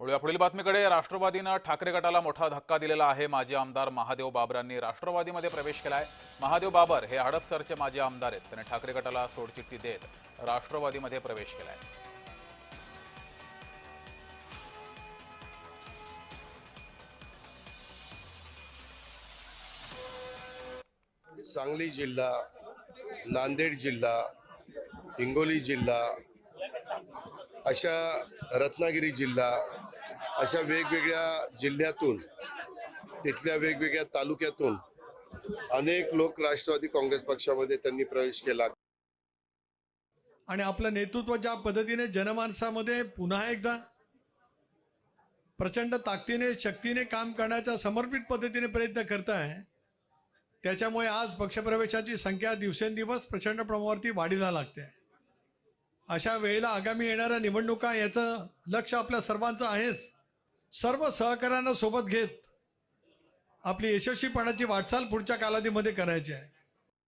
वळूया पुढील बातमीकडे। राष्ट्रवादीनं ठाकरे गटाला मोठा धक्का दिलेला आहे। माजी आमदार महादेव बाबरांनी राष्ट्रवादीमध्ये प्रवेश केलाय। महादेव बाबर हे हडपसरचे माजी आमदार आहेत। त्यांनी ठाकरे गटाला सोडचिठ्ठी देत राष्ट्रवादीमध्ये प्रवेश केलाय। सांगली जिल्हा, नांदेड जिल्हा, हिंगोली जिल्हा, अशा रत्नागिरी जिल्हा, अशा वेगवेगळ्या जिल्ह्यातून, तिथल्या वेगवेगळ्या तालुक्यातून अनेक लोक राष्ट्रवादी काँग्रेस पक्षामध्ये त्यांनी प्रवेश केला आणि आपलं नेतृत्व ज्या पद्धतीने जनमानसामध्ये पुन्हा एकदा प्रचंड ताकदीने शक्तीने काम करण्याचा समर्पित पद्धतीने प्रयत्न करत आहे, त्याच्यामुळे आज पक्षप्रवेशाची संख्या दिवसेंदिवस प्रचंड प्रमाणावरती वाढीला लागते। अशा वेळेला आगामी येणाऱ्या निवडणुका याचं लक्ष आपल्या सर्वांचं आहेच। सर्व सहकार्यांना सोबत घेत आपली यशस्वीपणाची वाटचाल पुढच्या कालावधीमध्ये करायची आहे।